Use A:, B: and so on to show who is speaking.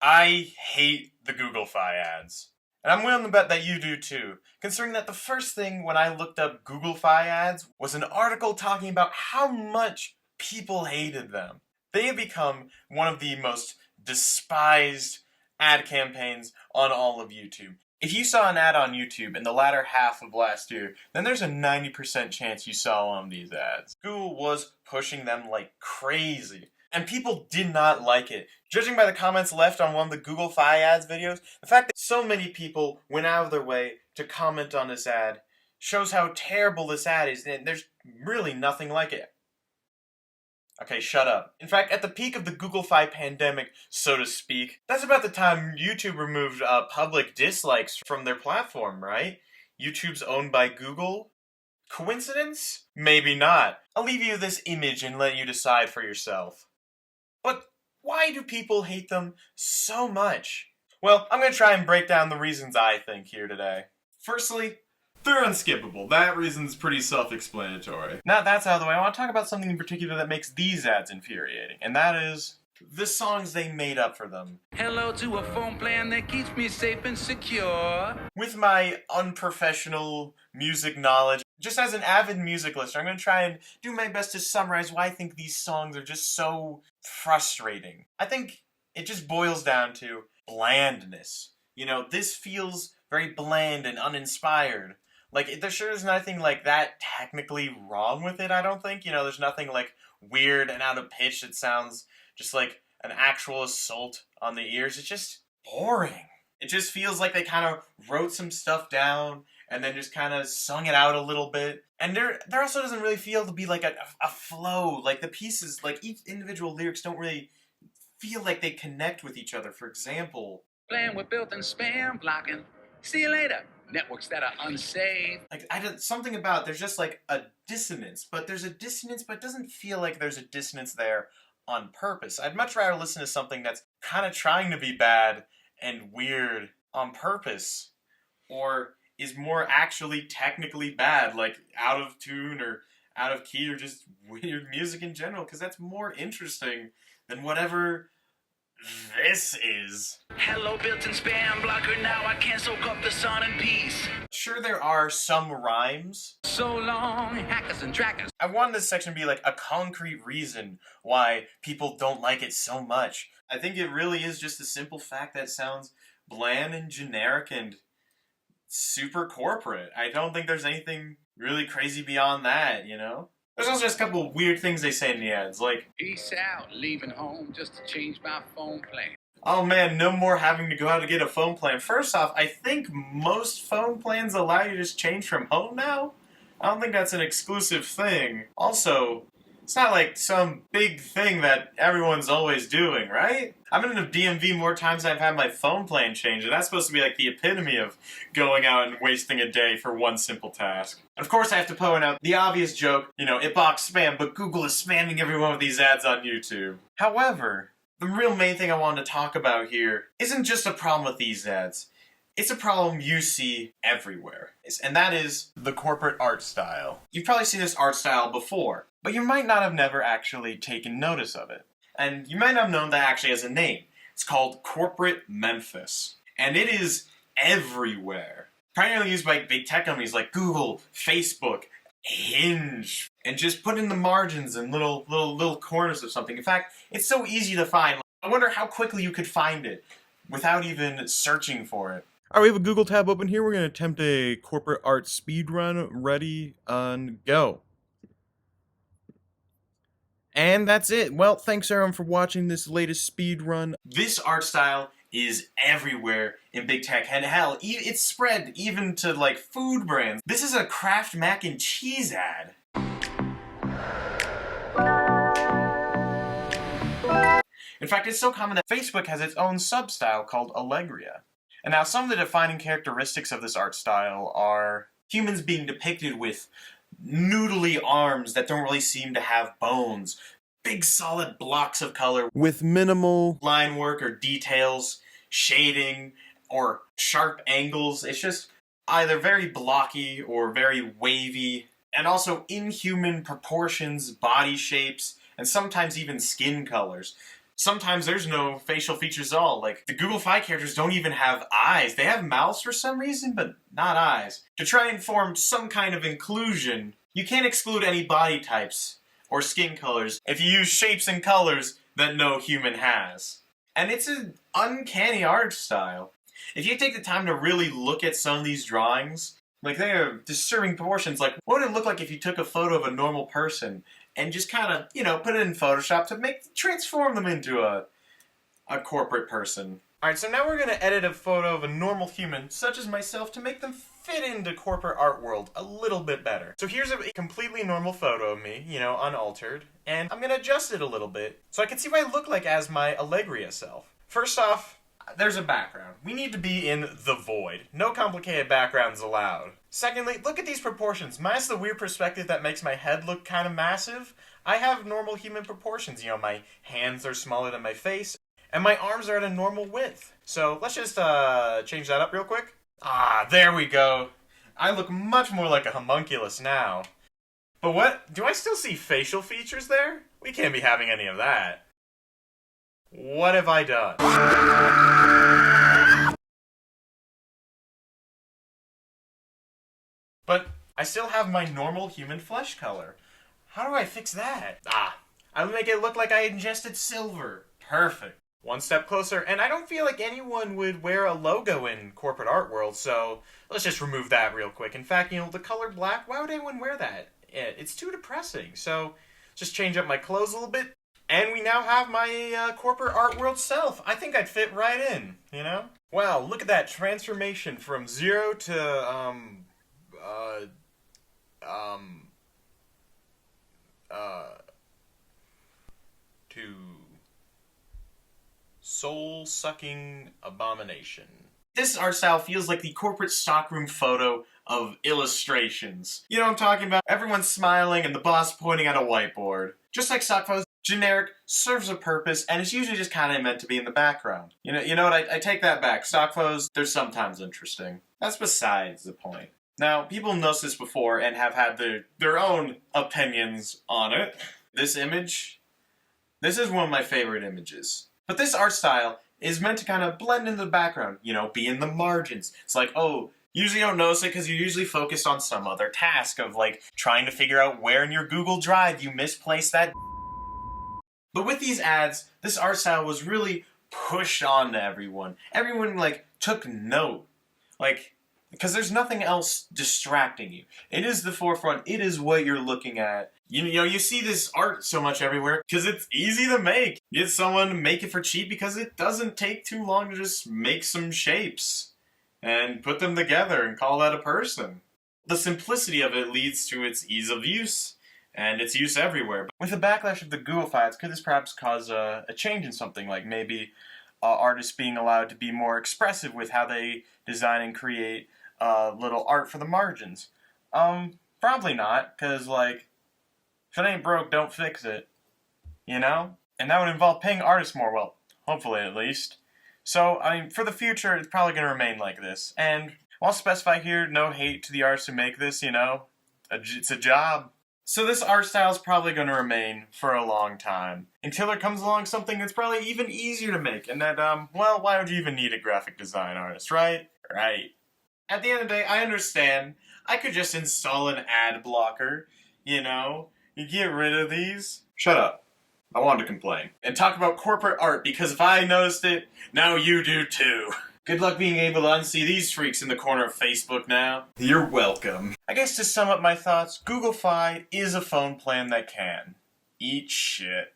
A: I hate the Google-Fi ads. And I'm willing to bet that you do too, considering that the first thing when I looked up Google-Fi ads was an article talking about how much people hated them. They have become one of the most despised ad campaigns on all of YouTube. If you saw an ad on YouTube in the latter half of last year, then there's a 90% chance you saw one of these ads. Google was pushing them like crazy. And people did not like it. Judging by the comments left on one of the Google-Fi ads videos, the fact that so many people went out of their way to comment on this ad shows how terrible this ad is, and there's really nothing like it. Okay, shut up. In fact, at the peak of the Google-Fi pandemic, so to speak, that's about the time YouTube removed public dislikes from their platform, right? YouTube's owned by Google. Coincidence? Maybe not. I'll leave you this image and let you decide for yourself. But why do people hate them so much? Well, I'm going to try and break down the reasons I think here today. Firstly, they're unskippable. That reason's pretty self-explanatory. Now that's out of the way, I want to talk about something in particular that makes these ads infuriating, and that is the songs they made up for them.
B: Hello to a phone plan that keeps me safe and secure.
A: With my unprofessional music knowledge, just as an avid music listener, I'm going to try and do my best to summarize why I think these songs are just so frustrating. I think it just boils down to blandness. You know, this feels very bland and uninspired. Like, there sure is nothing like that technically wrong with it, I don't think. You know, there's nothing like weird and out of pitch that sounds just like an actual assault on the ears. It's just boring. It just feels like they kind of wrote some stuff down and then just kind of sung it out a little bit. And there also doesn't really feel to be like a flow. Like the pieces, like each individual lyrics don't really feel like they connect with each other. For example,
B: Plan with built-in spam blocking. See you later. Networks that are unsafe.
A: like something about there's just like a dissonance, but there's a dissonance, but it doesn't feel like there's a dissonance there on purpose. I'd much rather listen to something that's kind of trying to be bad and weird on purpose, or is more actually technically bad, like out of tune or out of key or just weird music in general, because that's more interesting than whatever this is.
B: Hello, built-in spam blocker. Now I can soak up the sun in peace.
A: Sure, there are some rhymes.
B: So long, hackers and trackers.
A: I wanted this section to be like a concrete reason why people don't like it so much. I think it really is just the simple fact that it sounds bland and generic and super corporate. I don't think there's anything really crazy beyond that, you know? There's also just a couple of weird things they say in the ads, like,
B: Peace out, leaving home just to change my phone plan.
A: oh man, no more having to go out to get a phone plan. First off, I think most phone plans allow you to just change from home now. I don't think that's an exclusive thing. Also, it's not like some big thing that everyone's always doing, right? I've been in a DMV more times than I've had my phone plan changed, and that's supposed to be like the epitome of going out and wasting a day for one simple task. And of course I have to point out the obvious joke, you know, it blocks spam, but Google is spamming everyone with these ads on YouTube. However, the real main thing I wanted to talk about here isn't just a problem with these ads. It's a problem you see everywhere, and that is the corporate art style. You've probably seen this art style before, but you might not have never actually taken notice of it. And you might not have known that actually has a name. It's called corporate Memphis. And it is everywhere. Primarily used by big tech companies like Google, Facebook, Hinge, and just put in the margins and little corners of something. In fact, it's so easy to find. I wonder how quickly you could find it without even searching for it. All right, we have a Google tab open here. We're going to attempt a corporate art speed run. Ready, on, go. And that's it. Well, thanks everyone for watching this latest speed run. This art style is everywhere in big tech, and hell, it's spread even to like food brands. This is a Kraft mac and cheese ad. In fact, it's so common that Facebook has its own sub-style called Allegria. And now some of the defining characteristics of this art style are humans being depicted with noodly arms that don't really seem to have bones, big solid blocks of color with minimal line work or details, shading, or sharp angles. It's just either very blocky or very wavy, and also inhuman proportions, body shapes, and sometimes even skin colors. Sometimes there's no facial features at all. Like, the Google Fi characters don't even have eyes. They have mouths for some reason, but not eyes. To try and form some kind of inclusion, you can't exclude any body types or skin colors if you use shapes and colors that no human has. And it's an uncanny art style. If you take the time to really look at some of these drawings, like, they are disturbing proportions. Like, what would it look like if you took a photo of a normal person and just kind of, put it in Photoshop to transform them into a corporate person? Alright, so now we're going to edit a photo of a normal human, such as myself, to make them fit into corporate art world a little bit better. So here's a completely normal photo of me, unaltered, and I'm going to adjust it a little bit so I can see what I look like as my Allegria self. First off, there's a background. We need to be in the void. No complicated backgrounds allowed. Secondly, look at these proportions. Minus the weird perspective that makes my head look kind of massive, I have normal human proportions. My hands are smaller than my face, and my arms are at a normal width. So let's just change that up real quick. There we go. I look much more like a homunculus now. But what? Do I still see facial features there? We can't be having any of that. What have I done? But I still have my normal human flesh color. How do I fix that? I would make it look like I ingested silver. Perfect. One step closer, and I don't feel like anyone would wear a logo in corporate art world, so let's just remove that real quick. In fact, the color black, why would anyone wear that? It's too depressing, so just change up my clothes a little bit. And we now have my corporate art world self. I think I'd fit right in, Wow, look at that transformation from 0 to, to soul-sucking abomination. This art style feels like the corporate stockroom photo of illustrations. You know what I'm talking about? Everyone's smiling and the boss pointing at a whiteboard. Just like stock photos, generic, serves a purpose, and it's usually just kind of meant to be in the background. You know what? I take that back. Stock photos, they're sometimes interesting. That's besides the point. Now, people have noticed this before and have had their own opinions on it. This image, this is one of my favorite images. But this art style is meant to kind of blend into the background, be in the margins. It's like, usually you don't notice it because you're usually focused on some other task of, like, trying to figure out where in your Google Drive you misplaced that. But with these ads, this art style was really pushed on to everyone. Everyone, took note. Because there's nothing else distracting you. It is the forefront. It is what you're looking at. You see this art so much everywhere because it's easy to make. Get someone to make it for cheap because it doesn't take too long to just make some shapes and put them together and call that a person. The simplicity of it leads to its ease of use and its use everywhere. But with the backlash of the Google Fi, could this perhaps cause a change in something, like maybe artists being allowed to be more expressive with how they design and create little art for the margins? Probably not, because, if it ain't broke, don't fix it, And that would involve paying artists more, well, hopefully at least. So, for the future, it's probably going to remain like this. And I'll specify here, no hate to the artists who make this, it's a job. So this art style is probably going to remain for a long time, until there comes along something that's probably even easier to make, and that, why would you even need a graphic design artist, right? Right. At the end of the day, I understand. I could just install an ad blocker, You get rid of these. Shut up. I wanted to complain. And talk about corporate art, because if I noticed it, now you do too. Good luck being able to unsee these freaks in the corner of Facebook now. You're welcome. I guess to sum up my thoughts, Google Fi is a phone plan that can eat shit.